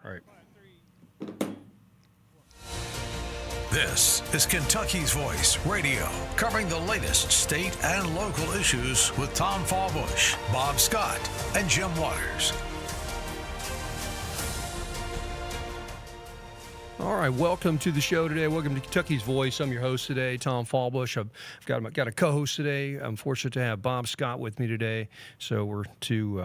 All right. This is Kentucky's Voice Radio, covering the latest state and local issues with Tom Fallbush, Bob Scott, and Jim Waters. All right, welcome to the show today. Welcome to Kentucky's Voice. I'm your host today, Tom Fallbush. I've got a co-host today. I'm fortunate to have Bob Scott with me today. So we're two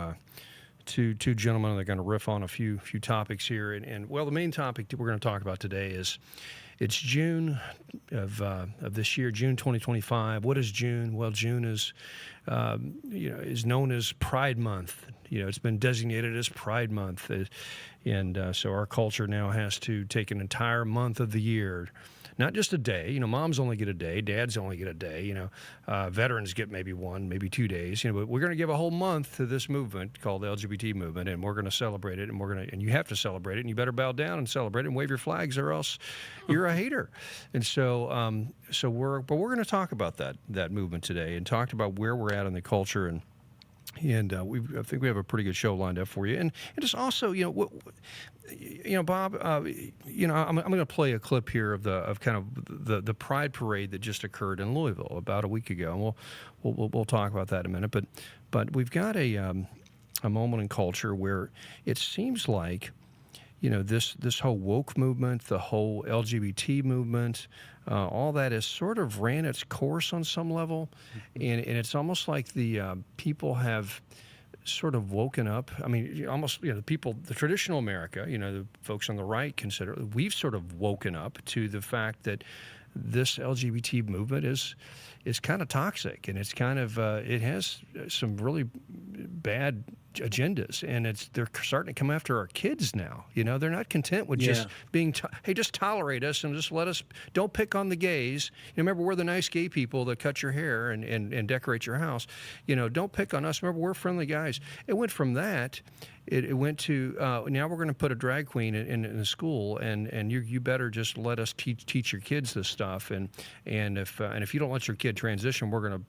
gentlemen that are going to riff on a few topics here. And well, the main topic that we're going to talk about today is it's June of this year, June 2025. What is June? Well, June is is known as Pride Month. It's been designated as Pride Month, so our culture now has to take an entire month of the year. Not just a day. Moms only get a day. Dads only get a day. Veterans get maybe 1, maybe 2 days. But we're going to give a whole month to this movement called the LGBT movement, and we're going to celebrate it. And you have to celebrate it. And you better bow down and celebrate it and wave your flags, or else you're a hater. And so, we're going to talk about that movement today and talk about where we're at in the culture and. I think we have a pretty good show lined up for you. And just also, Bob, I'm going to play a clip here of the Pride Parade that just occurred in Louisville about a week ago, and we'll talk about that in a minute. But we've got a moment in culture where it seems like this whole woke movement, the whole LGBT movement, all that has sort of ran its course on some level, and it's almost like the people have sort of woken up. I mean, almost the traditional America, the folks on the right we've sort of woken up to the fact that this LGBT movement is kind of toxic, and it's kind of it has some really bad agendas, and they're starting to come after our kids now. They're not content with just being hey, just tolerate us and just let us, don't pick on the gays. Remember, we're the nice gay people that cut your hair and decorate your house. Don't pick on us. Remember, we're friendly guys. It went from that. It went to now we're going to put a drag queen in the school, and you better just let us teach your kids this stuff, and if you don't let your kid transition, we're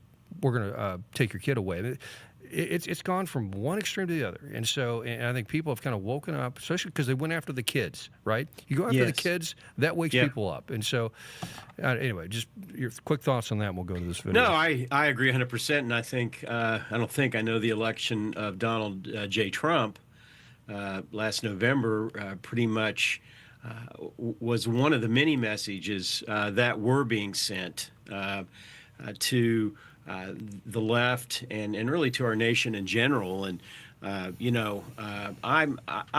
gonna take your kid away. It's gone from one extreme to the other, and I think people have kind of woken up, especially because they went after the kids, right? You go after the kids, that wakes people up, and so anyway, just your quick thoughts on that. And we'll go to this video. No, I agree 100%, and I think I know the election of Donald J. Trump last November pretty much was one of the many messages that were being sent to the left and really to our nation in general. And I'll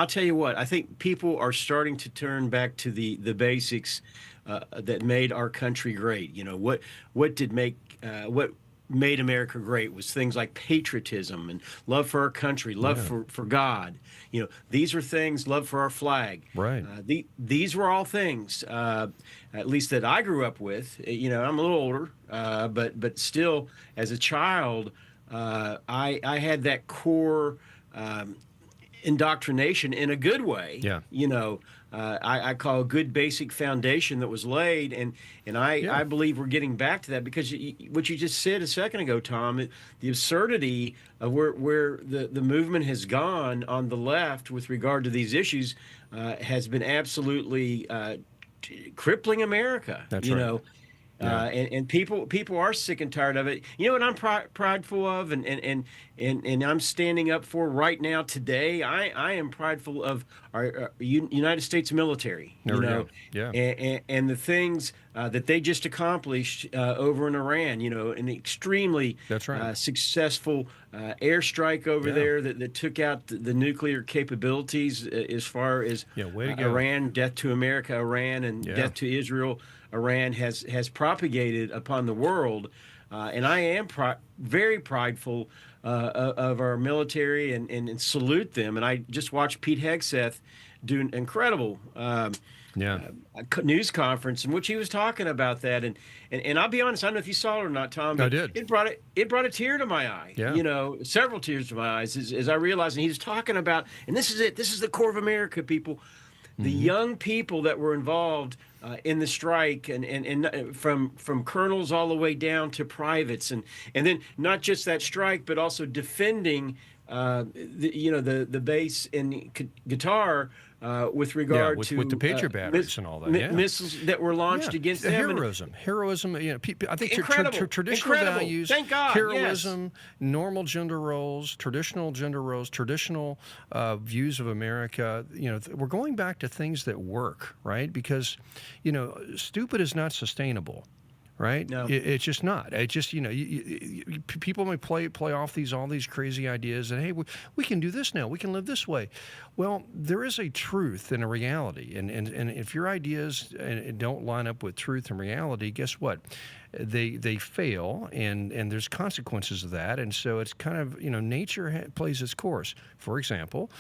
tell you what, I think people are starting to turn back to the basics that made our country great. What made America great was things like patriotism and love for our country, love for God. These are things, love for our flag. Right. These were all things, at least that I grew up with. I'm a little older, but still, as a child, I had that core indoctrination in a good way. Yeah. I call a good basic foundation that was laid, and I believe we're getting back to that, because what you just said a second ago, Tom, the absurdity of where the movement has gone on the left with regard to these issues has been absolutely crippling America. That's right. And people are sick and tired of it. What I'm prideful of, and I'm standing up for right now today. I am prideful of our United States military. And the things that they just accomplished over in Iran. An extremely successful airstrike over there that took out the nuclear capabilities as far as Iran, death to America, Iran, and death to Israel. Iran has propagated upon the world, and I am very prideful of our military and salute them. And I just watched Pete Hegseth do an incredible news conference in which he was talking about that. And I'll be honest, I don't know if you saw it or not, Tom. But I did. It brought a tear to my eye. Yeah. Several tears to my eyes as I realized. And he was talking about, and this is it. This is the core of America, people. The young people that were involved in the strike, and from colonels all the way down to privates, and then not just that strike, but also defending the bass and guitar with regard with the Patriot batteries and all that, missiles that were launched against the them. Heroism. I think traditional Incredible. values, Thank God, heroism, normal gender roles, traditional views of America. We're going back to things that work, right? Because, stupid is not sustainable. Right? No. It's just not. It's just, people may play off all these crazy ideas and, hey, we can do this now. We can live this way. Well, there is a truth and a reality. And if your ideas don't line up with truth and reality, guess what? They fail, and there's consequences of that. And so it's kind of, nature plays its course. For example,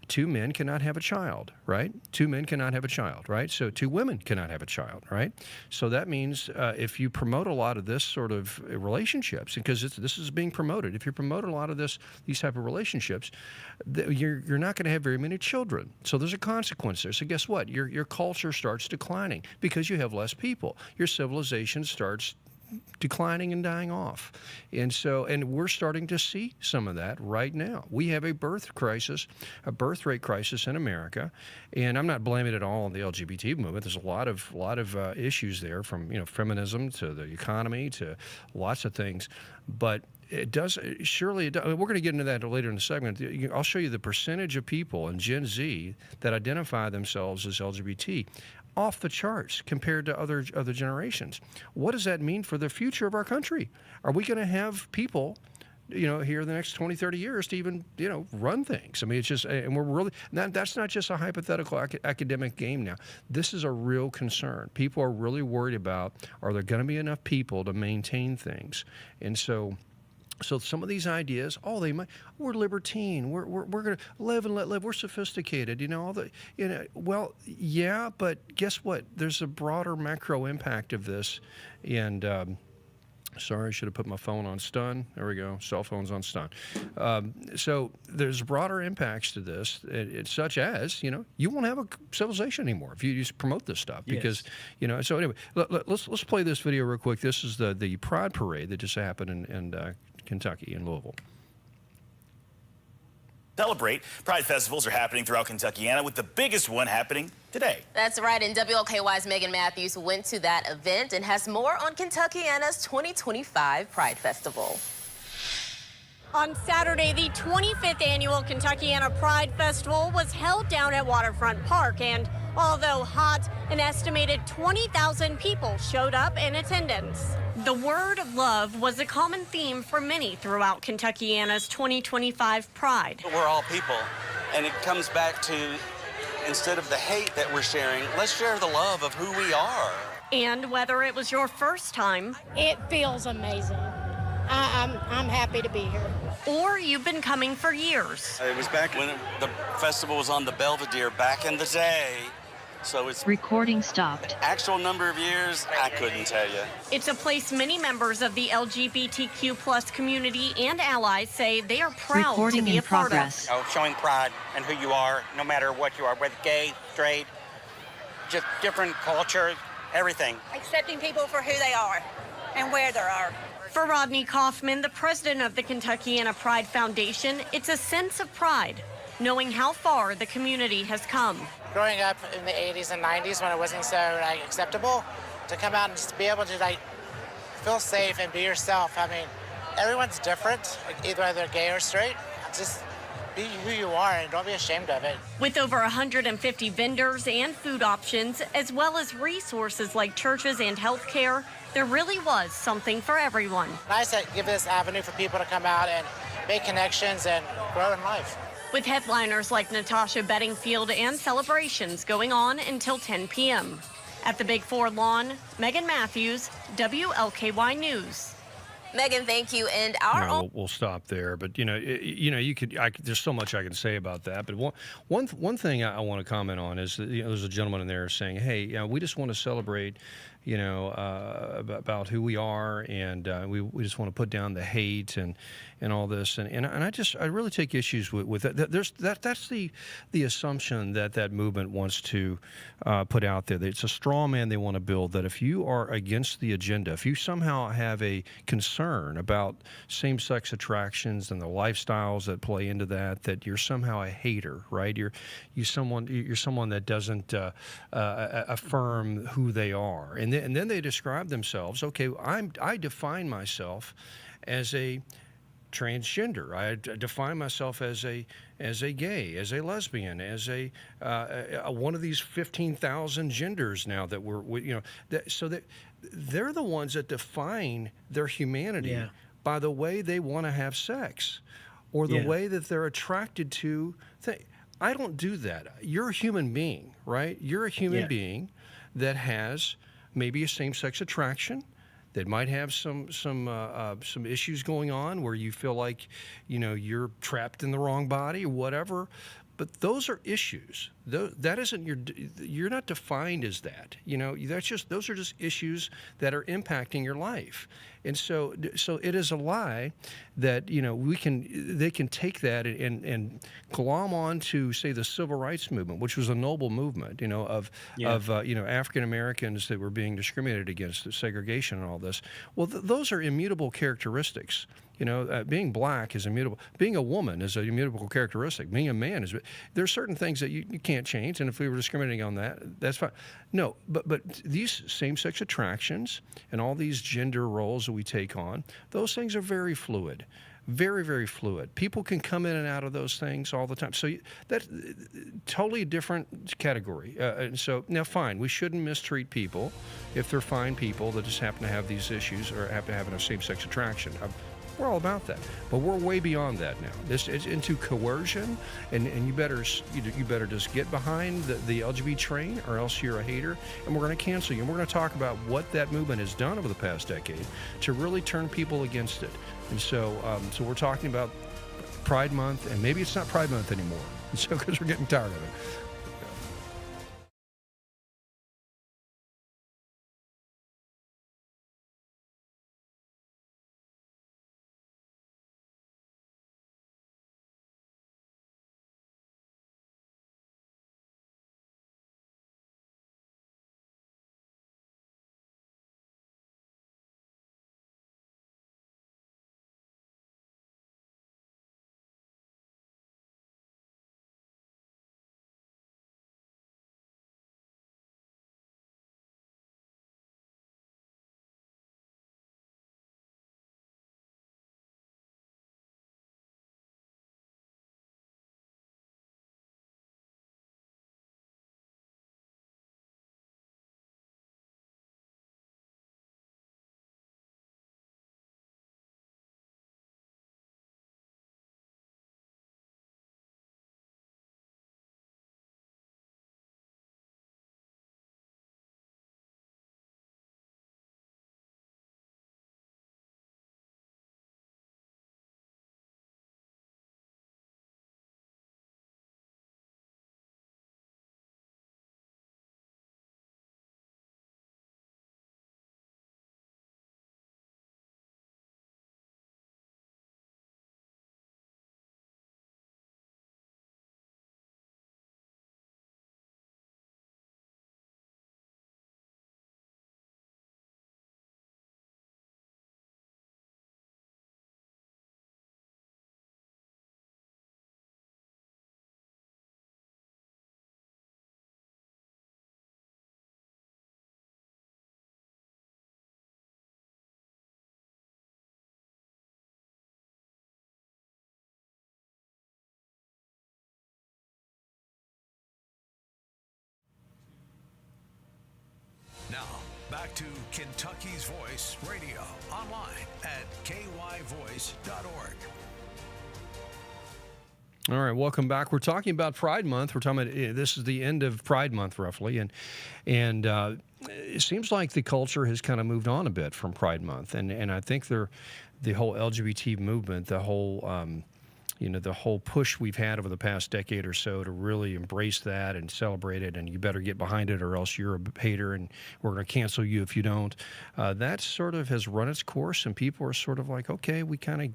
2 men cannot have a child, right? 2 men cannot have a child, right? So 2 women cannot have a child, right? So that means if you promote a lot of this sort of relationships, because this is being promoted, if you promote a lot of these type of relationships, you're not going to have very many children. So there's a consequence there. So guess what? Your culture starts declining because you have less people. Your civilization starts declining and dying off. And we're starting to see some of that right now. We have a birth rate crisis in America, and I'm not blaming it all on the LGBT movement. There's a lot of issues there, from feminism to the economy to lots of things, but it does surely. We're going to get into that later in the segment. I'll show you the percentage of people in Gen Z that identify themselves as LGBT. Off the charts compared to other generations. What does that mean for the future of our country? Are we going to have people, here in the next 20, 30 years to even, run things? I mean, it's just, and we're really, that's not just a hypothetical academic game now. This is a real concern. People are really worried about, are there going to be enough people to maintain things? And so some of these ideas, we're libertine, we're going to live and let live, we're sophisticated, well, yeah, but guess what? There's a broader macro impact of this, and sorry, I should have put my phone on stun. There we go, cell phone's on stun. So there's broader impacts to this, such as, you won't have a civilization anymore if you just promote this stuff, because, so anyway, let's play this video real quick. This is the Pride Parade that just happened in Kentucky, in Louisville. Celebrate. Pride festivals are happening throughout Kentuckiana, with the biggest one happening today. That's right, and WLKY's Megan Matthews went to that event and has more on Kentuckiana's 2025 Pride Festival. On Saturday, the 25th annual Kentuckiana Pride Festival was held down at Waterfront Park, and although hot, an estimated 20,000 people showed up in attendance. The word love was a common theme for many throughout Kentuckiana's 2025 Pride. We're all people, and it comes back to, instead of the hate that we're sharing, let's share the love of who we are. And whether it was your first time, it feels amazing. I'm happy to be here. Or you've been coming for years. It was back when the festival was on the Belvedere back in the day. So it's recording stopped. Actual number of years, I couldn't tell you. It's a place many members of the LGBTQ plus community and allies say they are proud recording to be in a part progress. of. Showing pride in who you are, no matter what you are, whether gay, straight, just different culture, everything. Accepting people for who they are and where they are. For Rodney Kaufman, the president of the Kentuckiana Pride Foundation, it's a sense of pride, knowing how far the community has come. Growing up in the 80s and 90s when it wasn't so acceptable, to come out and just be able to feel safe and be yourself. I mean, everyone's different, either they're gay or straight. Just be who you are and don't be ashamed of it. With over 150 vendors and food options, as well as resources like churches and healthcare, there really was something for everyone. Nice to give this avenue for people to come out and make connections and grow in life. With headliners like Natasha Bedingfield and celebrations going on until 10 p.m. At the Big Four lawn, Megan Matthews, WLKY News. Megan, thank you. And we'll stop there. But there's so much I can say about that. But one thing I want to comment on is that, there's a gentleman in there saying, hey, we just want to celebrate, about who we are, and we just want to put down the hate and all this, and I really take issues with that. That's the assumption that movement wants to put out there. That it's a straw man they want to build. That if you are against the agenda, if you somehow have a concern about same-sex attractions and the lifestyles that play into that you're somehow a hater, right? You're someone that doesn't affirm who they are, and then they describe themselves. Okay, I define myself as a transgender. I define myself as a gay, as a lesbian, as a one of these 15,000 genders now that so that they're the ones that define their humanity by the way they want to have sex or the way that they're attracted to things. I don't do that. You're a human being, right? You're a human being that has maybe a same-sex attraction, that might have some issues going on where you feel like, you're trapped in the wrong body or whatever. But those are issues. That isn't you're not defined as that. Those are just issues that are impacting your life. And so it is a lie that they can take that and glom on to, say, the civil rights movement, which was a noble movement, of African Americans that were being discriminated against, segregation and all this. Well, those are immutable characteristics. Being black is immutable. Being a woman is an immutable characteristic. Being a man is. There are certain things that you can't change, and if we were discriminating on that, that's fine. No, but these same-sex attractions and all these gender roles that we take on, those things are very fluid. Very, very fluid. People can come in and out of those things all the time. So that's totally different category. And so now, fine, we shouldn't mistreat people if they're fine people that just happen to have these issues or happen to have a same-sex attraction. We're all about that, but we're way beyond that now. This is into coercion, and you better just get behind the LGBT train, or else you're a hater, and we're going to cancel you. And we're going to talk about what that movement has done over the past decade to really turn people against it. And so we're talking about Pride Month, and maybe it's not Pride Month anymore, so because we're getting tired of it. Now, back to Kentucky's Voice Radio, online at kyvoice.org. All right, welcome back. We're talking about Pride Month. We're talking about this is the end of Pride Month, roughly, and it seems like the culture has kind of moved on a bit from Pride Month, and I think the whole LGBT movement, the whole the whole push we've had over the past decade or so to really embrace that and celebrate it, and you better get behind it or else you're a hater and we're going to cancel you if you don't. That sort of has run its course, and people are sort of like, okay, we kind of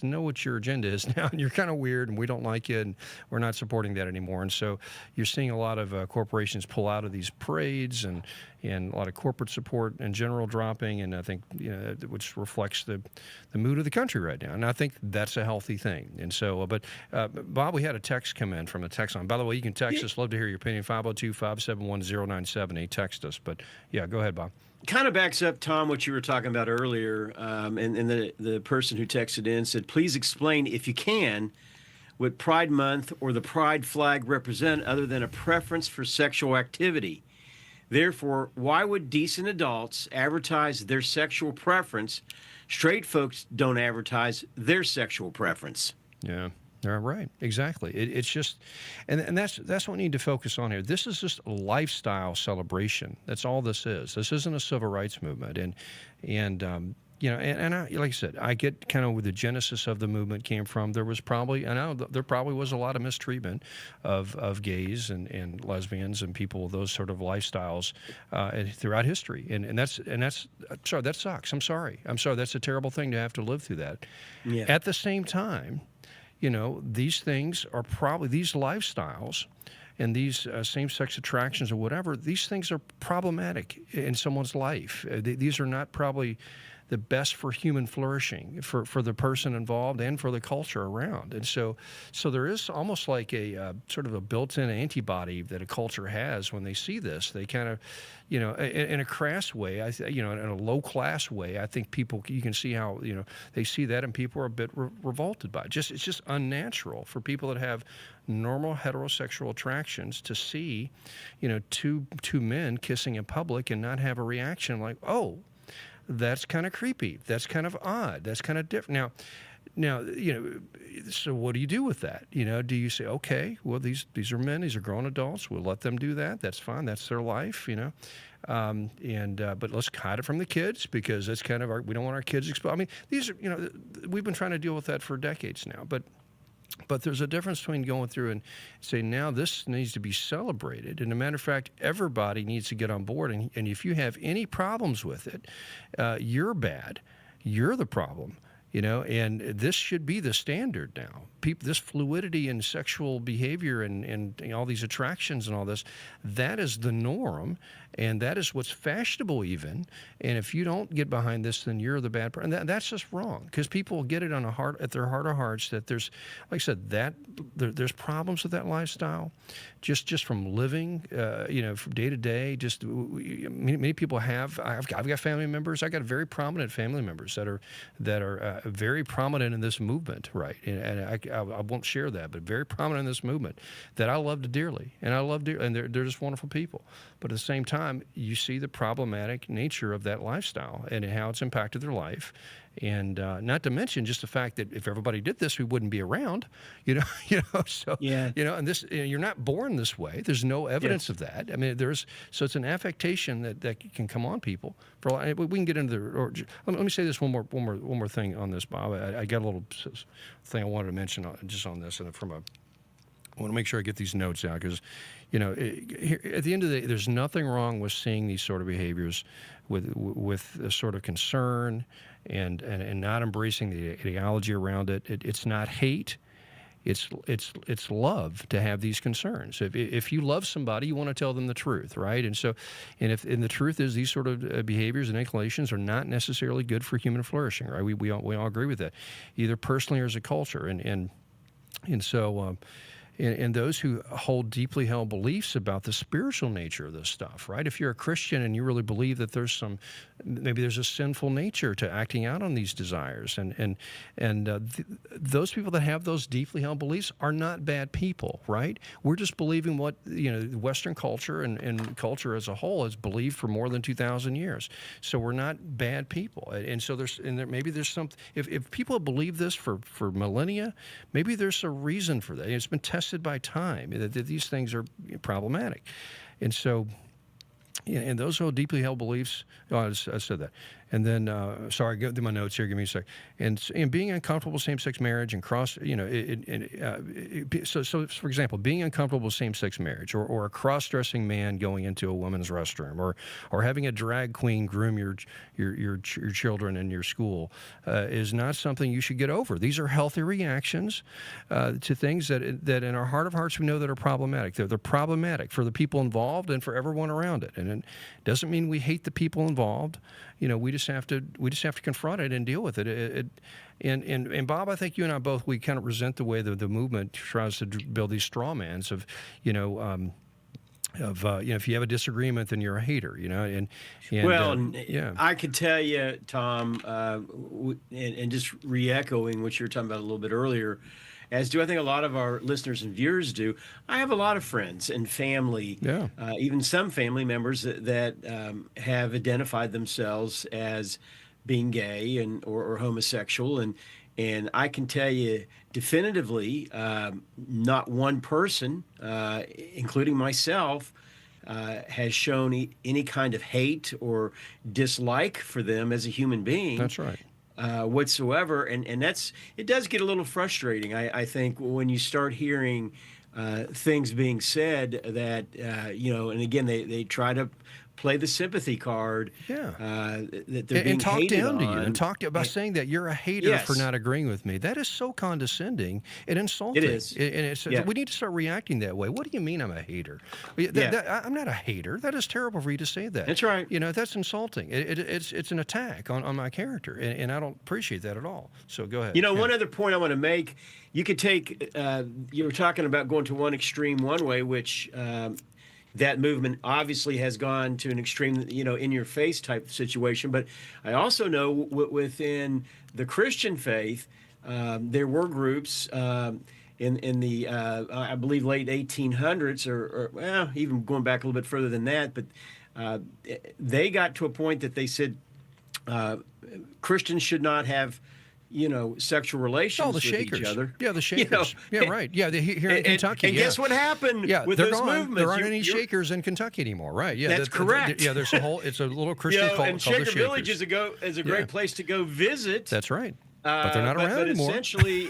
know what your agenda is now, and you're kind of weird, and we don't like you, and we're not supporting that anymore. And so you're seeing a lot of corporations pull out of these parades, and a lot of corporate support in general dropping, and I think which reflects the mood of the country right now. And I think that's a healthy thing. And so, but Bob, we had a text come in from a text line. By the way, you can text us. Love to hear your opinion. 502-571-0970. Text us. But yeah, go ahead, Bob. Kind of backs up, Tom, what you were talking about earlier. And the person who texted in said, please explain, if you can, what Pride Month or the Pride flag represent other than a preference for sexual activity. Therefore, why would decent adults advertise their sexual preference? Straight folks don't advertise their sexual preference. Yeah. Right, exactly. It's just, and that's what we need to focus on here. This is just a lifestyle celebration. That's all this is. This isn't a civil rights movement, and I, like I said, I get kind of where the genesis of the movement came from. There was probably, there probably was a lot of mistreatment of gays and lesbians and people with those sort of lifestyles throughout history, and that's sorry, that sucks. I'm sorry. That's a terrible thing to have to live through that. Yeah. At the same time, these things are probably, these lifestyles and these same-sex attractions or whatever, these things are problematic in someone's life. These are not probably the best for human flourishing, for the person involved and for the culture around. And so there is almost like a sort of a built-in antibody that a culture has when they see this. They kind of, in a crass way, in a low-class way, I think people, you can see how, they see that and people are a bit revolted by it. It's just unnatural for people that have normal heterosexual attractions to see, two men kissing in public and not have a reaction like, oh, that's kind of creepy. That's kind of odd. That's kind of different. Now, so what do you do with that? Do you say, okay, well, these are men, these are grown adults, we'll let them do that. That's fine. That's their life, but let's hide it from the kids because that's kind of we don't want our kids exposed. I mean, these are, we've been trying to deal with that for decades now, but there's a difference between going through and saying, now this needs to be celebrated. And as a matter of fact, everybody needs to get on board. And if you have any problems with it, you're bad. You're the problem. And this should be the standard now. This fluidity in sexual behavior and all these attractions and all this, that is the norm, and that is what's fashionable even. And if you don't get behind this, then you're the bad person. And that's just wrong, because people get it at their heart of hearts that there's, like I said, there's problems with that lifestyle, just from living, from day to day. Just many people have. I've got family members. I got very prominent family members that are very prominent in this movement, right? And I won't share that, but very prominent in this movement that I love dearly, and and they're just wonderful people. But at the same time, you see the problematic nature of that lifestyle and how it's impacted their life. And not to mention just the fact that if everybody did this, we wouldn't be around, So yeah, and this, you're not born this way. There's no evidence of that. I mean, so it's an affectation that can come on people. We can get into let me say this one more thing on this, Bob. I got a little thing I wanted to mention just on this, and I want to make sure I get these notes out because, at the end of the day, there's nothing wrong with seeing these sort of behaviors with a sort of concern and not embracing the ideology around it. It's not hate. It's love to have these concerns. If you love somebody, you want to tell them the truth, right? And the truth is these sort of behaviors and inclinations are not necessarily good for human flourishing, right? We all agree with that, either personally or as a culture, and so. And those who hold deeply held beliefs about the spiritual nature of this stuff, right? If you're a Christian and you really believe that maybe there's a sinful nature to acting out on these desires, and those people that have those deeply held beliefs are not bad people, right? We're just believing what Western culture and culture as a whole has believed for more than 2,000 years. So we're not bad people, and so maybe there's some. If people have believed this for millennia, maybe there's a reason for that. It's been tested by time that these things are problematic, and so. And those who deeply held beliefs, I said that, And then, sorry, go through my notes here. Give me a sec. And being uncomfortable with same-sex marriage and cross, so for example, being uncomfortable with same-sex marriage, or a cross-dressing man going into a woman's restroom, or having a drag queen groom your children in your school, is not something you should get over. These are healthy reactions to things that in our heart of hearts we know that are problematic. They're problematic for the people involved and for everyone around it. And it doesn't mean we hate the people involved. We just have to confront it and deal with it. And Bob, I think you and I both, we kind of resent the way the movement tries to build these straw mans of, if you have a disagreement, then you're a hater. I could tell you, Tom, and just re-echoing what you were talking about a little bit earlier, as do I think a lot of our listeners and viewers do. I have a lot of friends and family, even some family members that have identified themselves as being gay or homosexual, and I can tell you definitively, not one person, including myself, has shown any kind of hate or dislike for them as a human being. That's right. Whatsoever, and it does get a little frustrating. I think when you start hearing things being said that and again they try to play the sympathy card. That they're being talk hated down to you on. and talk about saying that you're a hater for not agreeing with me. That is so condescending and insulting. It is. We need to start reacting that way. What do you mean I'm a hater? I'm not a hater. That is terrible for you to say that. That's right. That's insulting. It's an attack on my character, and I don't appreciate that at all. So go ahead. One other point I want to make. You could take. You were talking about going to one extreme one way, which. That movement obviously has gone to an extreme, in your face type situation. But I also know within the Christian faith, there were groups in the, I believe, late 1800s or even going back a little bit further than that. But they got to a point that they said Christians should not have sexual relations with Shakers. each other. Yeah, the Shakers. Right. Yeah, here in Kentucky. And guess what happened with they're those gone. movements? There aren't any Shakers in Kentucky anymore. Right. Yeah, that's correct. There's it's a little Christian cult and called the Shaker Shakers. Village is a great place to go visit. That's right. But they're not around anymore. Essentially,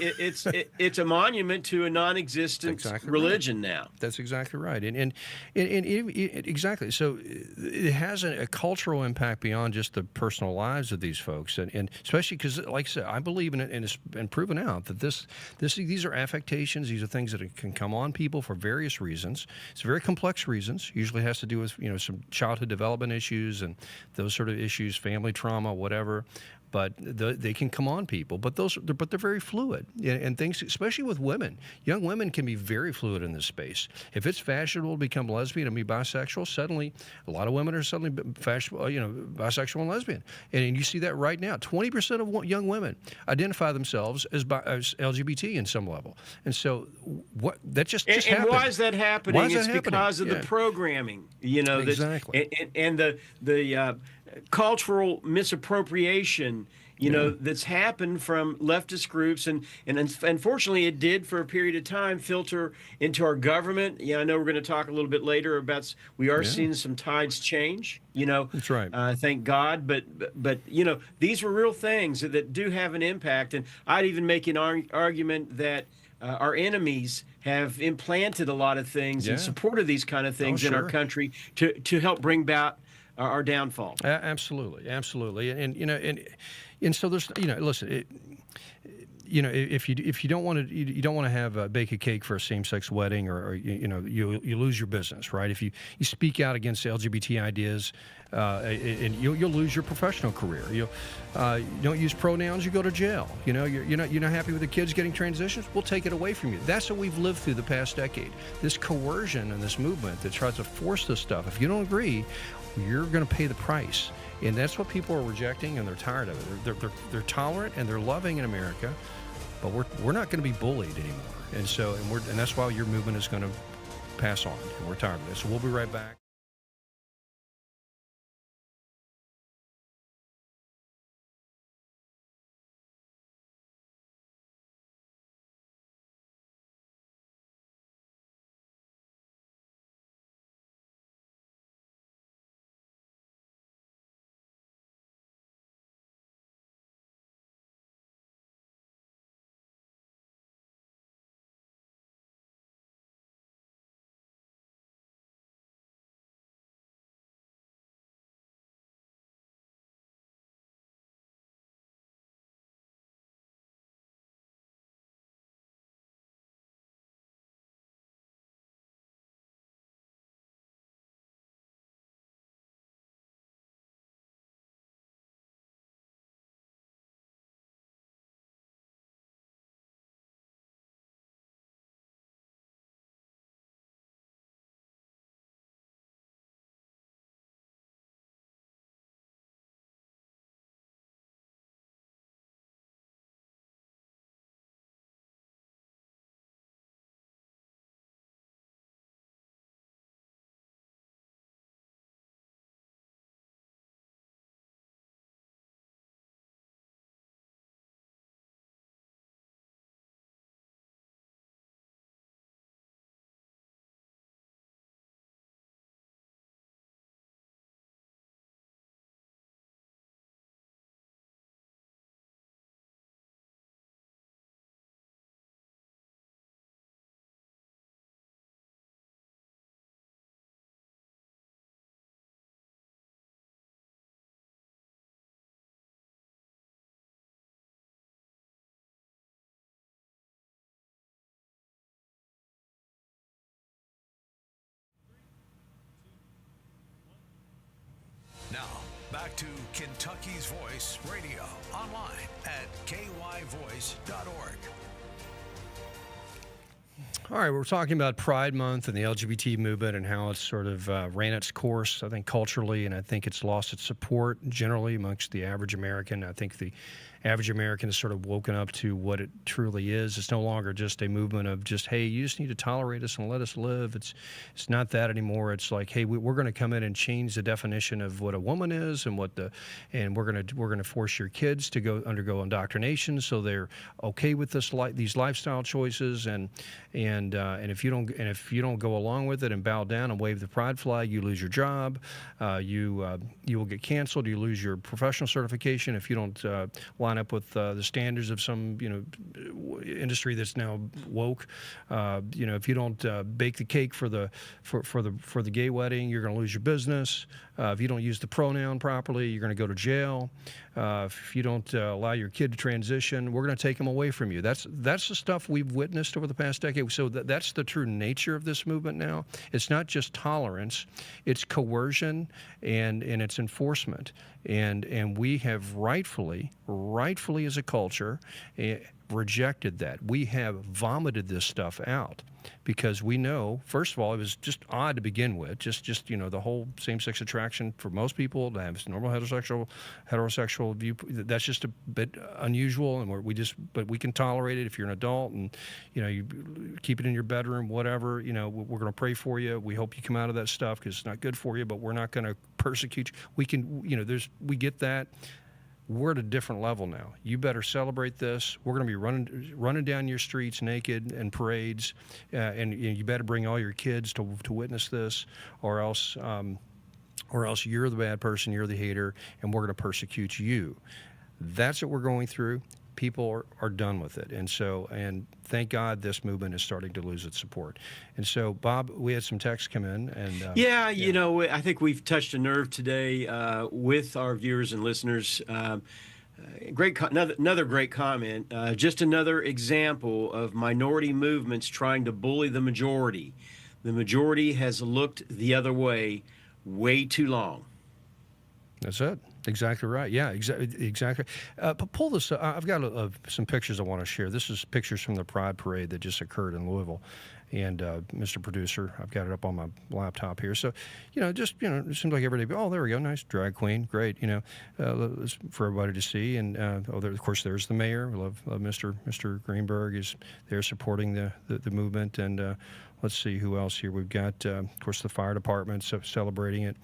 it's a monument to a non-existent religion now. That's exactly right, and exactly. So it has a cultural impact beyond just the personal lives of these folks, and especially because, like I said, I believe in it, and it's been proven out that these are affectations. These are things that can come on people for various reasons. It's very complex reasons. Usually has to do with some childhood development issues and those sort of issues, family trauma, whatever. But they can come on people, but they're very fluid, and things, especially with women. Young women can be very fluid in this space. If it's fashionable to become lesbian and be bisexual, suddenly a lot of women are suddenly fashionable, bisexual and lesbian, and you see that right now. 20% of young women identify themselves as LGBT in some level, and so that just happened. And why is that happening? It's because of the programming, exactly, and the cultural misappropriation, that's happened from leftist groups, and unfortunately, it did for a period of time filter into our government. I know we're going to talk a little bit later about. We are seeing some tides change. That's right. Thank God, but these were real things that do have an impact, and I'd even make an argument that our enemies have implanted a lot of things in support of these kind of things in our country to help bring about our downfall. Absolutely, and so there's listen. If you don't want to have bake a cake for a same-sex wedding, or you lose your business, right? If you speak out against LGBT ideas, and you'll lose your professional career. You don't use pronouns, you go to jail. You're not happy with the kids getting transitions, we'll take it away from you. That's what we've lived through the past decade. This coercion and this movement that tries to force this stuff. If you don't agree, you're going to pay the price. And that's what people are rejecting, and they're tired of it. They're tolerant and they're loving in America, but we're not going to be bullied anymore. And so and that's why your movement is going to pass on. And we're tired of this. So we'll be right back. back to Kentucky's Voice Radio online at kyvoice.org. All right, we're talking about Pride Month and the LGBT movement and how it's sort of ran its course, I think, culturally, and I think it's lost its support generally amongst the average American. I think the average American has sort of woken up to what it truly is. It's no longer just a movement of just, hey, you just need to tolerate us and let us live. It's not that anymore. It's like, hey, we're going to come in and change the definition of what a woman is and we're going to force your kids to undergo indoctrination so they're okay with these lifestyle choices and if you don't go along with it and bow down and wave the pride flag, you lose your job. You will get canceled. You lose your professional certification if you don't line up with the standards of some industry that's now woke. If you don't bake the cake for the gay wedding, you're going to lose your business. If you don't use the pronoun properly, you're going to go to jail. If you don't allow your kid to transition, we're going to take them away from you. That's the stuff we've witnessed over the past decade. So that's the true nature of this movement now. It's not just tolerance, it's coercion and it's enforcement. And we have rightfully as a culture rejected that. We have vomited this stuff out because we know, first of all, it was just odd to begin with. Just the whole same-sex attraction for most people to have normal heterosexual view. That's just a bit unusual, and but we can tolerate it if you're an adult, and you keep it in your bedroom, whatever. We're going to pray for you. We hope you come out of that stuff because it's not good for you, but we're not going to persecute you. We can, we get that. We're at a different level now. You better celebrate this. We're going to be running down your streets naked in parades, and you better bring all your kids to witness this, or else you're the bad person, you're the hater, and we're going to persecute you. That's what we're going through. People are done with it, and thank God this movement is starting to lose its support. And so, Bob, we had some texts come in, and I think we've touched a nerve today with our viewers and listeners. Another great comment. Just another example of minority movements trying to bully the majority. The majority has looked the other way way too long. That's it. Exactly right. Yeah, exactly. Pull this. I've got some pictures I want to share. This is pictures from the Pride Parade that just occurred in Louisville. And Mr. Producer, I've got it up on my laptop here. So, it seems like every day. Oh, there we go. Nice drag queen. Great. For everybody to see. And of course, there's the mayor. We love Mr. Greenberg is there supporting the movement. And let's see who else here. We've got, of course, the fire department celebrating it.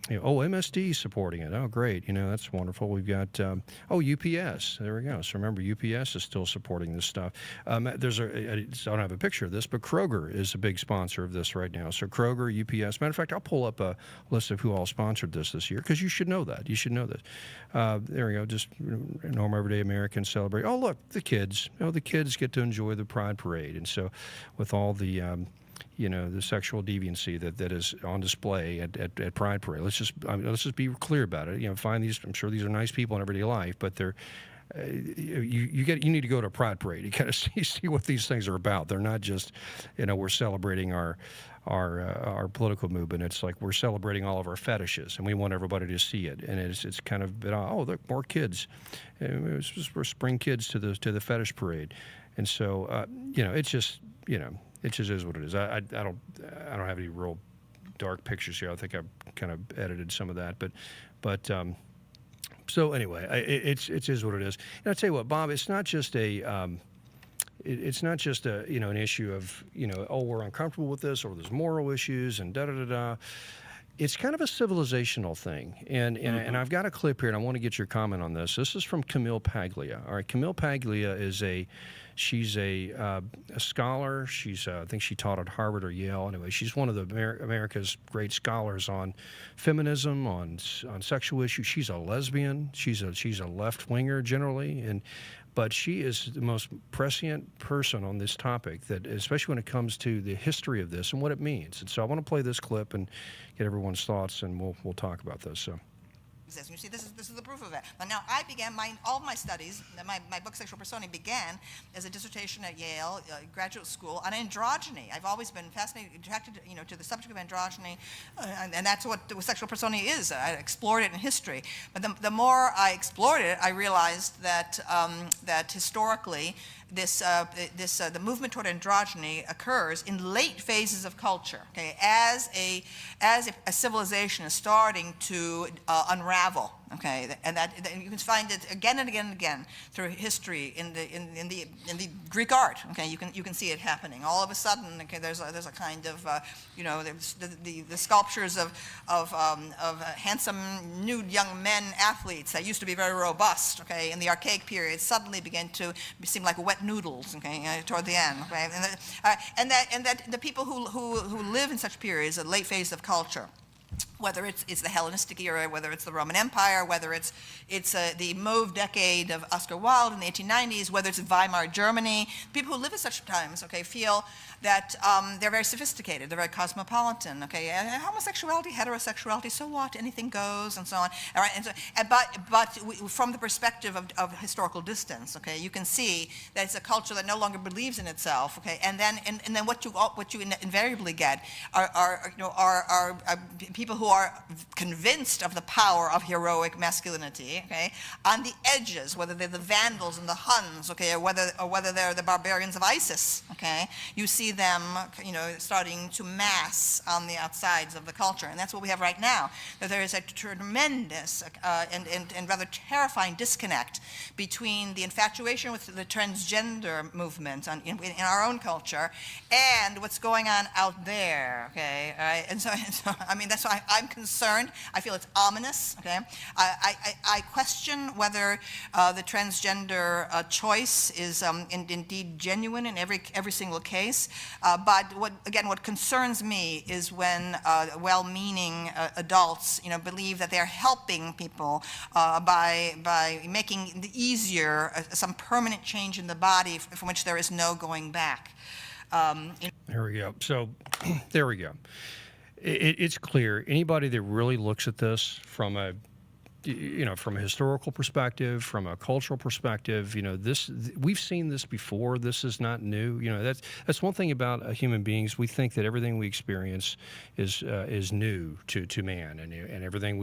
MSD supporting it. Oh, great. That's wonderful. We've got, UPS. There we go. So remember, UPS is still supporting this stuff. I don't have a picture of this, but Kroger is a big sponsor of this right now. So Kroger, UPS. Matter of fact, I'll pull up a list of who all sponsored this year because you should know that. You should know this. There we go. Just normal everyday Americans celebrate. Oh, look, the kids. The kids get to enjoy the Pride Parade. And so with all the sexual deviancy that is on display at Pride Parade. Let's just be clear about it. Find these. I'm sure these are nice people in everyday life, but they're you need to go to a Pride Parade. You kind of see what these things are about. They're not just we're celebrating our political movement. It's like we're celebrating all of our fetishes, and we want everybody to see it. And it's kind of look, more kids. We're spring kids to the fetish parade, and so it's just It just is what it is. I don't have any real dark pictures here. I think I've kind of edited some of that, but so anyway, it is what it is. And I tell you what, Bob, it's not just an issue of we're uncomfortable with this or there's moral issues and da da da da. It's kind of a civilizational thing, and I've got a clip here, and I want to get your comment on this. This is from Camille Paglia. All right, Camille Paglia is she's a scholar. I think she taught at Harvard or Yale. Anyway, she's one of America's great scholars on feminism, on sexual issues. She's a lesbian. She's a left winger generally, but she is the most prescient person on this topic, that especially when it comes to the history of this and what it means. And so I want to play this clip and get everyone's thoughts, and we'll talk about this. So. exist. You see, this is the proof of it. But now I began all of my studies. My book Sexual Personae began as a dissertation at Yale graduate school on androgyny. I've always been fascinated, attracted, to the subject of androgyny, and that's what sexual personae is. I explored it in history, but the more I explored it, I realized that that historically, the movement toward androgyny occurs in late phases of culture. Okay, as a civilization is starting to unravel. Okay, and that you can find it again and again and again through history in the Greek art. Okay, you can see it happening. All of a sudden, okay, there's a kind of there's the sculptures of handsome nude young men athletes that used to be very robust. Okay, in the archaic period, suddenly began to seem like wet noodles. Okay, toward the end. Okay, and that the people who live in such periods, a late phase of culture, whether it's the Hellenistic era, whether it's the Roman Empire, whether it's the Mauve decade of Oscar Wilde in the 1890s, whether it's Weimar Germany, people who live at such times, okay, feel that they're very sophisticated, they're very cosmopolitan, okay, homosexuality, heterosexuality, so what, anything goes, and so on. All right, but from the perspective of historical distance, okay, you can see that it's a culture that no longer believes in itself, okay, and then what you invariably get are people who are convinced of the power of heroic masculinity, okay, on the edges, whether they're the Vandals and the Huns, okay, or whether they're the barbarians of ISIS, okay, you see them, starting to mass on the outsides of the culture, and that's what we have right now. That there is a tremendous and rather terrifying disconnect between the infatuation with the transgender movement in our own culture and what's going on out there, okay, all right? And so I mean, that's why I'm concerned. I feel it's ominous, okay? I question whether the transgender choice is indeed genuine in every single case. But what concerns me is when well-meaning adults, believe that they're helping people by making it easier some permanent change in the body from which there is no going back. There we go. So, there we go. It's clear. Anybody that really looks at this from a historical perspective, from a cultural perspective, we've seen this before. This is not new. That's one thing about human beings. We think that everything we experience is new to man, and everything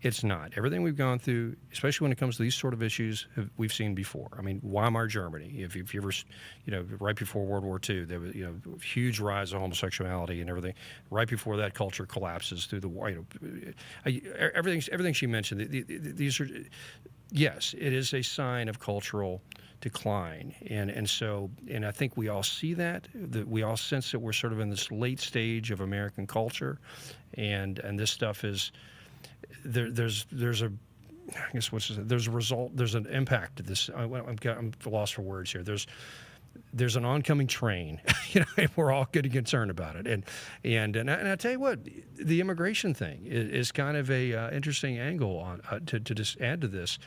it's not. Everything we've gone through, especially when it comes to these sort of issues, we've seen before. I mean, Weimar Germany, if you ever, right before World War II, there was, huge rise of homosexuality and everything. Right before that, culture collapses through the, everything she mentioned. These are, yes, it is a sign of cultural decline, and I think we all see that we all sense that we're sort of in this late stage of American culture, and this stuff is. There's a result. There's an impact to this. I'm lost for words here. There's an oncoming train, and we're all getting concerned about it. And I tell you what, the immigration thing is kind of a interesting angle on to just add to this.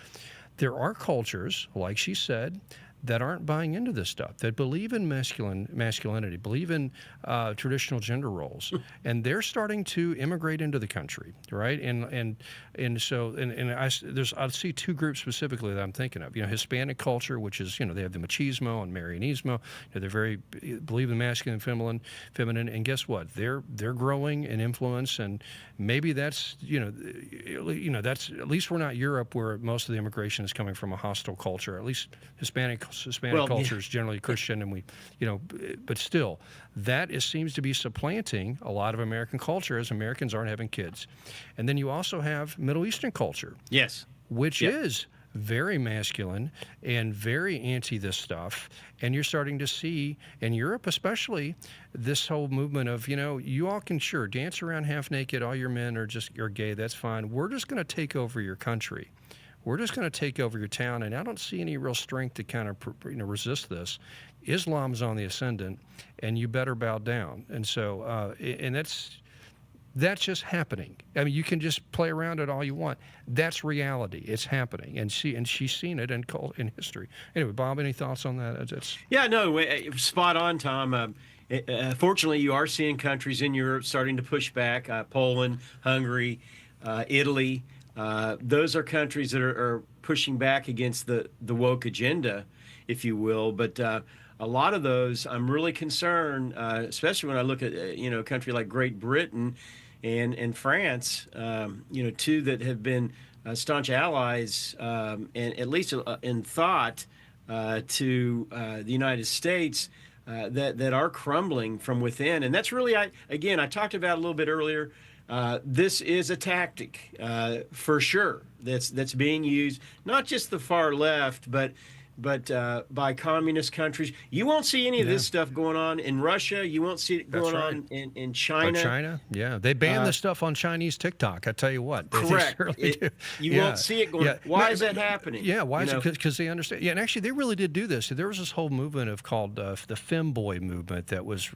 There are cultures, like she said, that aren't buying into this stuff, that believe in masculinity, believe in traditional gender roles, and they're starting to immigrate into the country, right? So I see two groups specifically that I'm thinking of. Hispanic culture, which is they have the machismo and Marianismo. They're very believe in masculine and feminine, and guess what? They're growing in influence, and maybe that's that's at least we're not Europe, where most of the immigration is coming from a hostile culture. At least Hispanic culture is generally Christian, and but still, that seems to be supplanting a lot of American culture as Americans aren't having kids. And then you also have Middle Eastern culture, yes, which is very masculine and very anti this stuff. And you're starting to see, in Europe especially, this whole movement of, you all can sure dance around half naked, all your men are gay, that's fine. We're just going to take over your country. We're just going to take over your town, and I don't see any real strength to kind of resist this. Islam's on the ascendant, and you better bow down. And so, and that's just happening. I mean, you can just play around it all you want. That's reality. It's happening, and she's seen it in history. Anyway, Bob, any thoughts on that? Yeah, no, spot on, Tom. Fortunately, you are seeing countries in Europe starting to push back. Poland, Hungary, Italy. Those are countries that are pushing back against the woke agenda, if you will. But a lot of those, I'm really concerned, especially when I look at a country like Great Britain and France, two that have been staunch allies, and at least in thought, to the United States. That are crumbling from within, and that's really, I talked about a little bit earlier. This is a tactic, for sure, that's being used, not just the far left, but by communist countries. You won't see any of this stuff going on in Russia. You won't see it going on in China. But China, yeah, they banned the stuff on Chinese TikTok. I tell you what, correct. They certainly do. You won't see it going. Yeah. Why is that happening? Yeah, why is it? Because they understand. Yeah, and actually, they really did do this. There was this whole movement called the femboy movement that was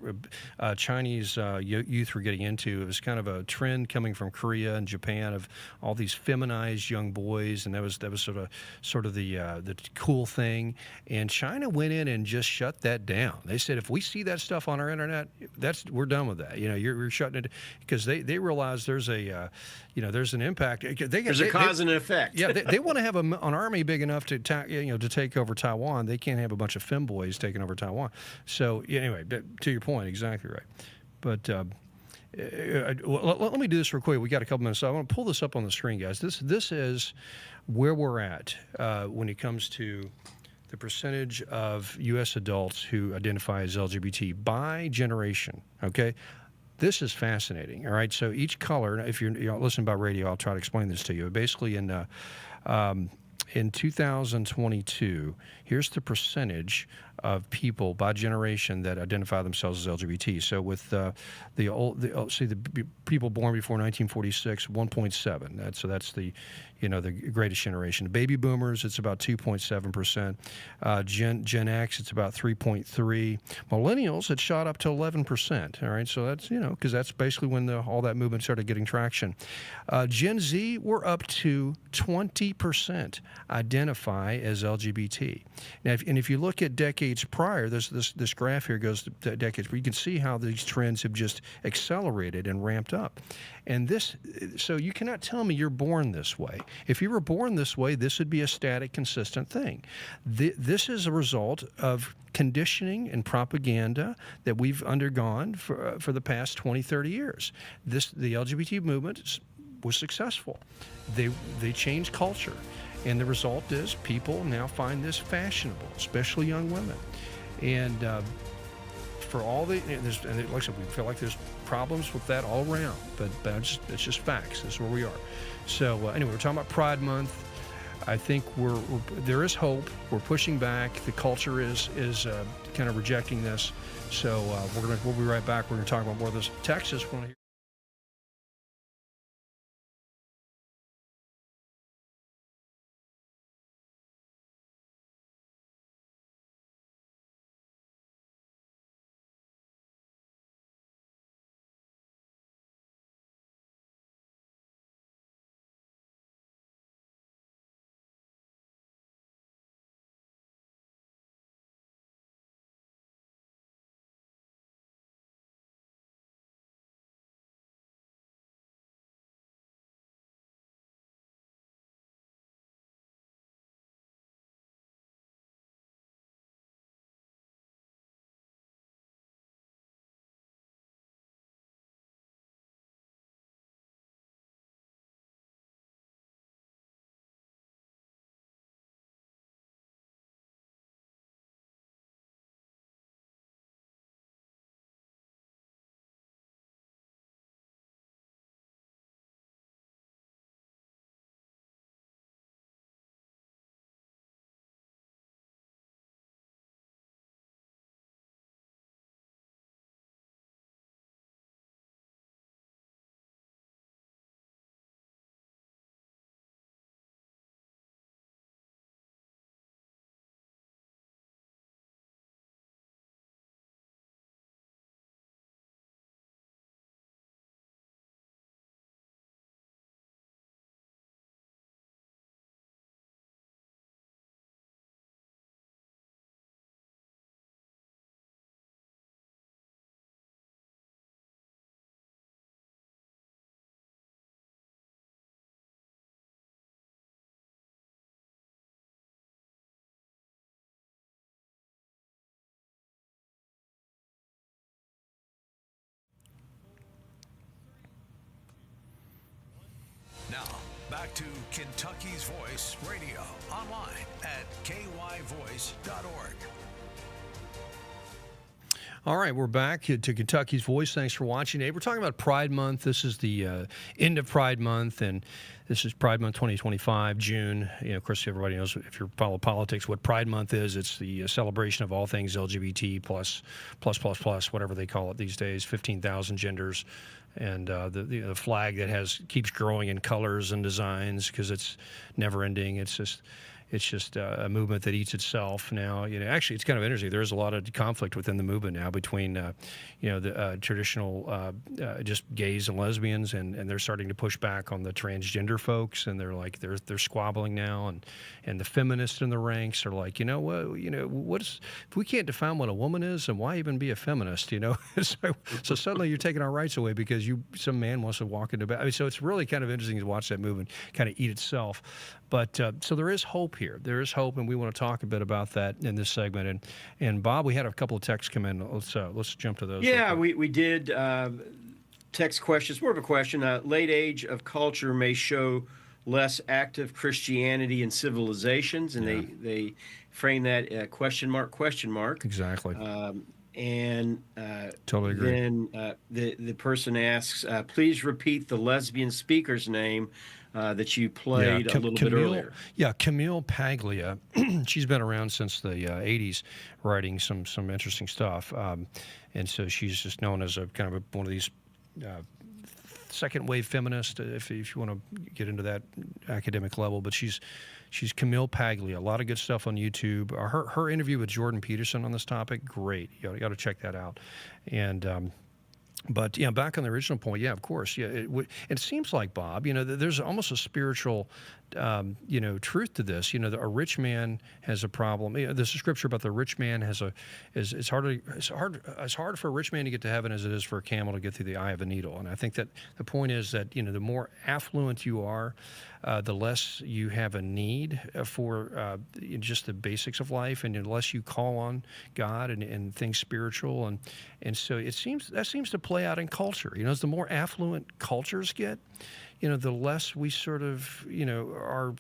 Chinese youth were getting into. It was kind of a trend coming from Korea and Japan of all these feminized young boys, and that was sort of the cool thing. And China went in and just shut that down. They said, if we see that stuff on our internet, we're done with that. You're shutting it, because they realize there's there's an impact. There's a cause and an effect. Yeah, they want to have an army big enough to take over Taiwan. They can't have a bunch of femboys taking over Taiwan. So anyway, to your point, exactly right. But let me do this real quick. We got a couple minutes. So I want to pull this up on the screen, guys. This is where we're at when it comes to the percentage of U.S. adults who identify as LGBT by generation. Okay, this is fascinating. All right, so each color. If you're listening by radio, I'll try to explain this to you. Basically, in 2022, here's the percentage of people by generation that identify themselves as LGBT. So with the people born before 1946, 1.7. That's the the greatest generation. Baby boomers, it's about 2.7%. Gen X, it's about 3.3. Millennials, it shot up to 11%. All right, so that's because that's basically when all that movement started getting traction. Gen Z, we're up to 20% identify as LGBT. Now, if you look at decades prior, this graph here goes to decades, but you can see how these trends have just accelerated and ramped up. And so you cannot tell me you're born this way. If you were born this way, this would be a static, consistent thing. This is a result of conditioning and propaganda that we've undergone for the past 20, 30 years. The LGBT movement was successful. They changed culture. And the result is people now find this fashionable, especially young women. And for all like I said, we feel like there's problems with that all around, but it's just facts. This is where we are. So anyway, we're talking about Pride Month. I think there is hope. We're pushing back. The culture is kind of rejecting this. So we'll be right back. We're going to talk about more of this. Texas, back to Kentucky's Voice Radio online at kyvoice.org. All right, we're back to Kentucky's Voice. Thanks for watching. Hey, we're talking about Pride Month. This is the end of Pride Month, and this is Pride Month 2025, June. Of course, everybody knows, if you follow politics, what Pride Month is. It's the celebration of all things LGBT plus, whatever they call it these days, 15,000 genders. And the flag that keeps growing in colors and designs because it's never ending. It's just a movement that eats itself now. Actually, it's kind of interesting. There's a lot of conflict within the movement now between, the traditional just gays and lesbians, and they're starting to push back on the transgender folks, and they're squabbling now, and the feminists in the ranks are like, what's if we can't define what a woman is, and why even be a feminist? So suddenly you're taking our rights away because some man wants to walk into bed. I mean, so it's really kind of interesting to watch that movement kind of eat itself. But so there is hope here. There is hope, and we want to talk a bit about that in this segment. And Bob, we had a couple of texts come in. Let's jump to those. Yeah, we did text questions. More of a question. Late age of culture may show less active Christianity and civilizations, and they frame that question mark. Exactly. Totally agree. Then the person asks, please repeat the lesbian speaker's name that you played a little bit earlier. Yeah, Camille Paglia. She's been around since the 80s, writing some interesting stuff. And so she's just known as one of these second wave feminist, if you want to get into that academic level. But she's Camille Paglia. A lot of good stuff on YouTube. Her interview with Jordan Peterson on this topic, great. You got to check that out. And but yeah, back on the original point, yeah, of course, yeah. It seems like, Bob, there's almost a spiritual, truth to this. A rich man has a problem. There's a scripture about the rich man it's hard for a rich man to get to heaven as it is for a camel to get through the eye of a needle. And I think that the point is that the more affluent you are, the less you have a need for just the basics of life, and the less you call on God and things spiritual, and so that seems to play out in culture. As the more affluent cultures get, the less we sort of are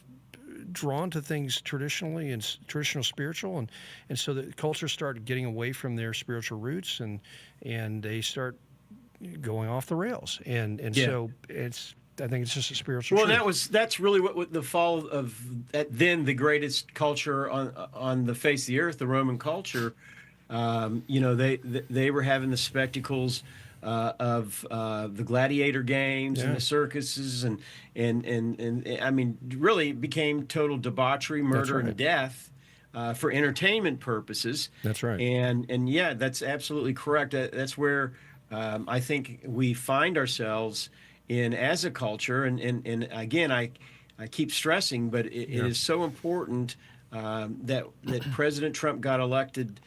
drawn to things traditional spiritual, and so the cultures start getting away from their spiritual roots, and they start going off the rails, and so I think it's just a spiritual truth. Well, that's really what the fall of then the greatest culture on the face of the earth, the Roman culture. They were having the spectacles of the gladiator games and the circuses, and I mean, really became total debauchery, murder, and death for entertainment purposes. That's right. And yeah, that's absolutely correct. That's where I think we find ourselves in as a culture, and again, I keep stressing, but it is so important that President Trump got elected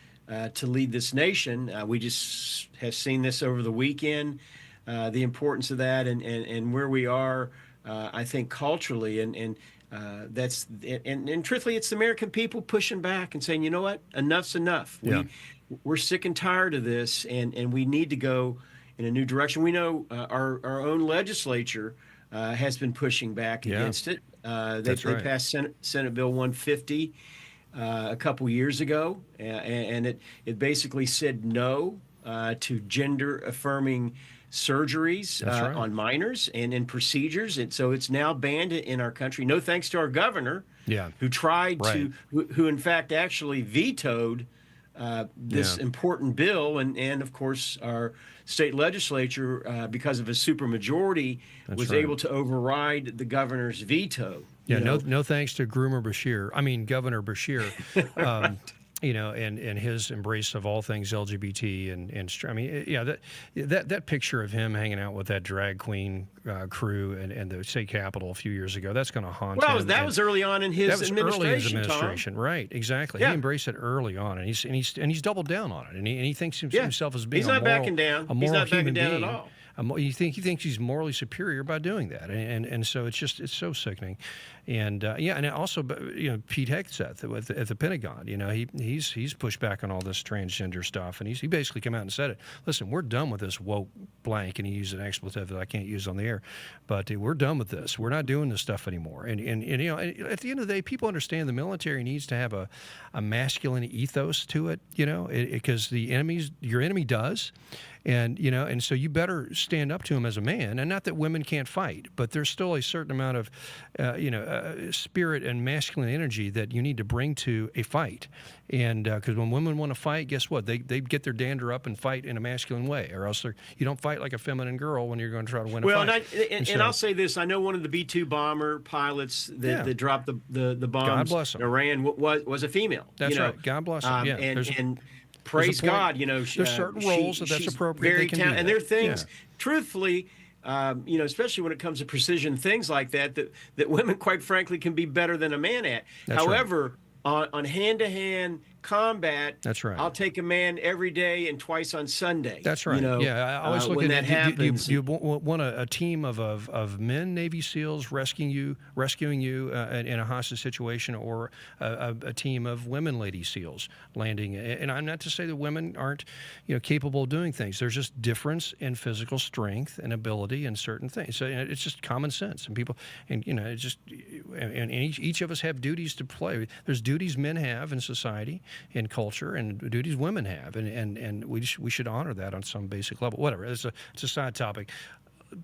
to lead this nation. We just have seen this over the weekend, the importance of that, and where we are, I think, culturally, and truthfully, it's the American people pushing back and saying, you know what, enough's enough. We're sick and tired of this, and we need to go in a new direction. We know our own legislature has been pushing back against it. They passed Senate Bill 150 a couple years ago, and it basically said no to gender-affirming surgeries on minors and in procedures, and so it's now banned in our country. No thanks to our governor, who tried to, who in fact actually vetoed this important bill, and of course our state legislature, because of a supermajority, was able to override the governor's veto. Yeah, no thanks to Governor Beshear. And his embrace of all things LGBT and I mean, that picture of him hanging out with that drag queen crew and the state capitol a few years ago, that's going to haunt him. Well, that was early on in his administration. Tom. Right? Exactly. Yeah. He embraced it early on, and he's doubled down on it, and he thinks himself as being he's not backing down. He's not backing down at all. He thinks he's morally superior by doing that, and so it's so sickening, And and also, Pete Hegseth at the Pentagon, he's pushed back on all this transgender stuff, and he basically came out and said it. Listen, we're done with this woke blank, and he used an expletive that I can't use on the air, but we're done with this. We're not doing this stuff anymore. And at the end of the day, people understand the military needs to have a masculine ethos to it, because your enemy does. And so you better stand up to him as a man. And not that women can't fight, but there's still a certain amount of, spirit and masculine energy that you need to bring to a fight. And because when women want to fight, guess what? They get their dander up and fight in a masculine way, or else you don't fight like a feminine girl when you're going to try to win a fight. And I'll say this: I know one of the B-2 bomber pilots that dropped the bombs. God bless him. In Iran was a female. That's right. God bless him. And praise God, there's certain roles that's appropriate. Very talented, and there are things, truthfully, especially when it comes to precision things like that women, quite frankly, can be better than a man at. That's However, on hand-to-hand combat, that's right. I'll take a man every day and twice on Sunday. That's right. I always look when at that happens. Do you want a team of men Navy SEALs rescuing you in a hostage situation, or a team of women Lady SEALs landing? And I'm not to say that women aren't capable of doing things. There's just difference in physical strength and ability in certain things. So it's just common sense, and people, it's just, and each of us have duties to play. There's duties men have in society, in culture, and duties women have, and we should honor that on some basic level. Whatever, it's a side topic,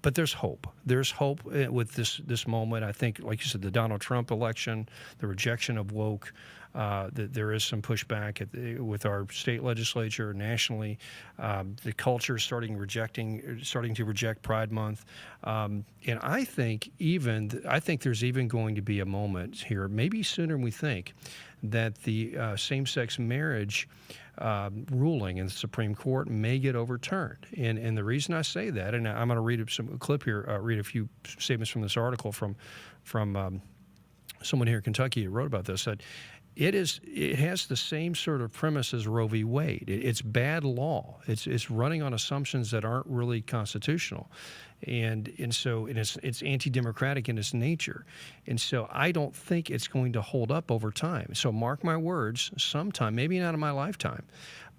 but there's hope. There's hope with this moment. I think, like you said, the Donald Trump election, the rejection of woke. There is some pushback with our state legislature, nationally. The culture is starting to reject Pride Month, and I think there's even going to be a moment here, maybe sooner than we think, that the same-sex marriage ruling in the Supreme Court may get overturned. And the reason I say that, and I'm going to read a few statements from this article from someone here in Kentucky who wrote about this, that it has the same sort of premise as Roe v. Wade. It's bad law. It's running on assumptions that aren't really constitutional, and so it's anti-democratic in its nature, and so I don't think it's going to hold up over time. So mark my words, sometime, maybe not in my lifetime,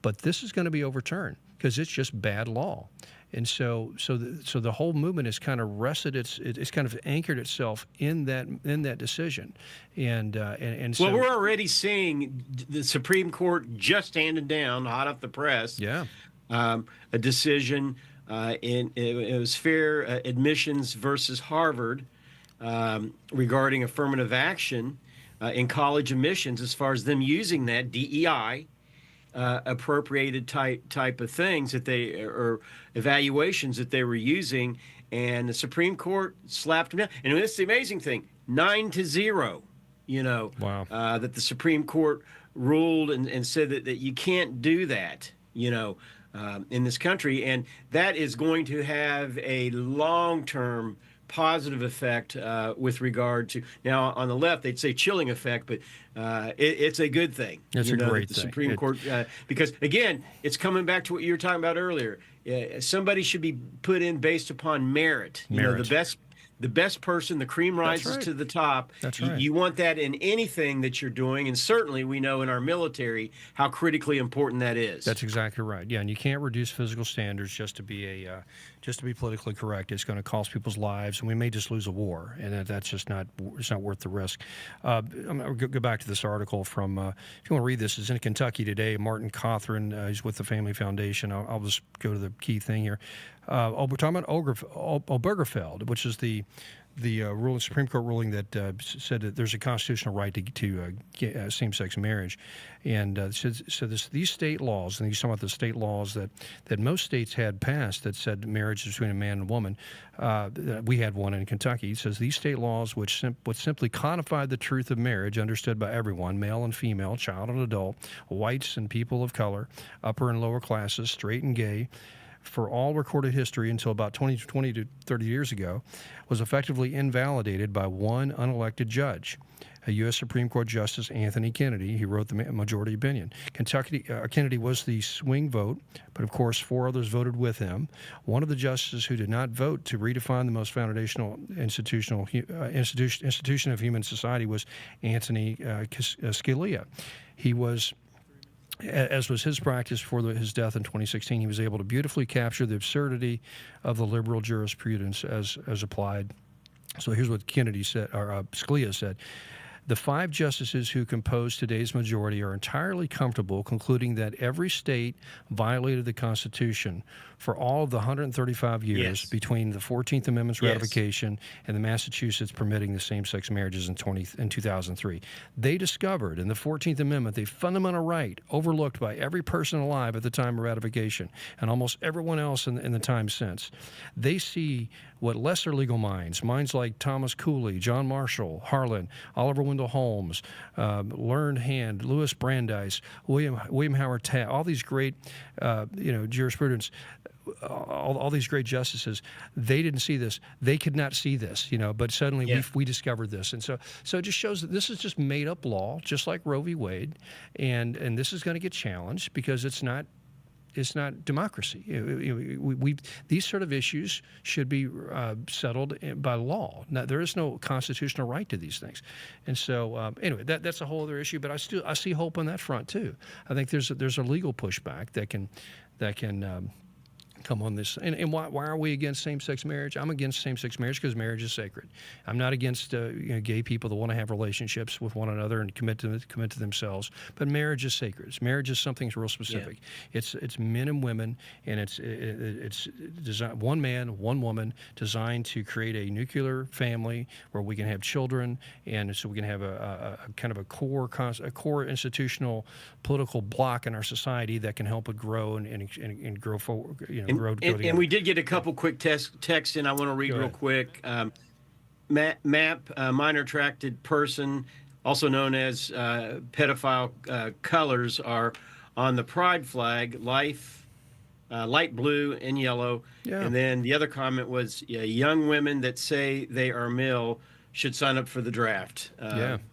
but this is going to be overturned because it's just bad law. And so the whole movement has kind of rested. It's kind of anchored itself in that decision, and so. Well, we're already seeing the Supreme Court just handed down, hot off the press. Yeah. A decision it was Fair Admissions versus Harvard regarding affirmative action in college admissions, as far as them using that DEI. Appropriated type of things that or evaluations that they were using, and the Supreme Court slapped them down. And it's the amazing thing, 9-0, Wow. That the Supreme Court ruled and said that you can't do that, in this country. And that is going to have a long-term positive effect with regard to, now on the left they'd say chilling effect, but it's a good thing. It's a great the thing. Supreme Court, because again, it's coming back to what you were talking about earlier. Somebody should be put in based upon merit. The best person, the cream rises to the top. That's right. You want that in anything that you're doing, and certainly we know in our military how critically important that is. That's exactly right. Yeah, and you can't reduce physical standards just to be politically correct. It's going to cost people's lives, and we may just lose a war, and that's just not worth the risk. I'm going to go back to this article from. If you want to read this, it's in Kentucky today. Martin Cothran, he's with the Family Foundation. I'll just go to the key thing here. We're talking about Obergefell, which is the Supreme Court ruling that said that there's a constitutional right to same-sex marriage, and these state laws, and he's talking about the state laws that most states had passed that said marriage is between a man and a woman. We had one in Kentucky. He says these state laws, which simply codified the truth of marriage, understood by everyone, male and female, child and adult, whites and people of color, upper and lower classes, straight and gay, for all recorded history until about 20 to 30 years ago, was effectively invalidated by one unelected judge. U.S. Supreme Court Justice Anthony Kennedy. He wrote the majority opinion. Kennedy was the swing vote, but of course 4 others voted with him. One of the justices who did not vote to redefine the most foundational institution of human society was Anthony Scalia. He was, as was his practice for his death in 2016, he was able to beautifully capture the absurdity of the liberal jurisprudence as applied. So here's what Scalia said. The 5 justices who compose today's majority are entirely comfortable concluding that every state violated the Constitution for all of the 135 years between the 14th Amendment's ratification and the Massachusetts permitting the same-sex marriages in 2003. They discovered in the 14th Amendment the fundamental right overlooked by every person alive at the time of ratification and almost everyone else in the time since. They see what lesser legal minds like Thomas Cooley, John Marshall, Harlan, Oliver Wendell Holmes, Learned Hand, Louis Brandeis, William Howard Taft, all these great, jurisprudence, all these great justices, they didn't see this. They could not see this, but suddenly we discovered this. And so it just shows that this is just made up law, just like Roe v. Wade, and this is going to get challenged because it's not democracy. These sort of issues should be settled by law. Now, there is no constitutional right to these things, and so anyway, that's a whole other issue. But I see hope on that front too. I think there's a legal pushback that can come on this. And why are we against same-sex marriage? I'm against same-sex marriage because marriage is sacred. I'm not against gay people that want to have relationships with one another and commit to themselves. But marriage is sacred. Marriage is something real specific. Yeah. It's men and women, and it's designed, one man, one woman, designed to create a nuclear family where we can have children, and so we can have a kind of a core institutional political block in our society that can help it grow and grow forward. And we did get a couple quick texts in. I want to read real quick. MAP, minor attracted person, also known as pedophile colors, are on the pride flag, light blue and yellow. Yeah. And then the other comment was young women that say they are male should sign up for the draft.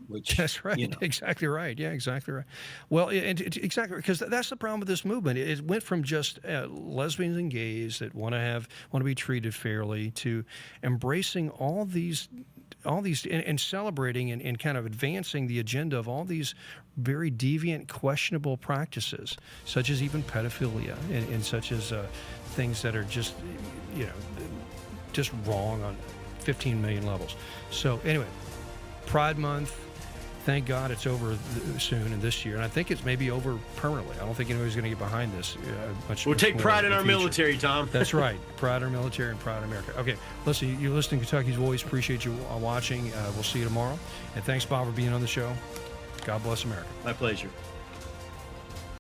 Which, that's right. Exactly right. Yeah, exactly right. Well, exactly, because that's the problem with this movement. It went from just lesbians and gays that want to be treated fairly to embracing all these and celebrating and kind of advancing the agenda of all these very deviant, questionable practices, such as even pedophilia and such as things that are just wrong on 15 million levels. So anyway, Pride Month, thank God it's over soon and this year. And I think it's maybe over permanently. I don't think anybody's going to get behind this much. We'll take pride in our military, Tom. That's right. Pride in our military and pride in America. Okay, listen, you're listening to Kentucky's Voice. Appreciate you watching. We'll see you tomorrow. And thanks, Bob, for being on the show. God bless America. My pleasure.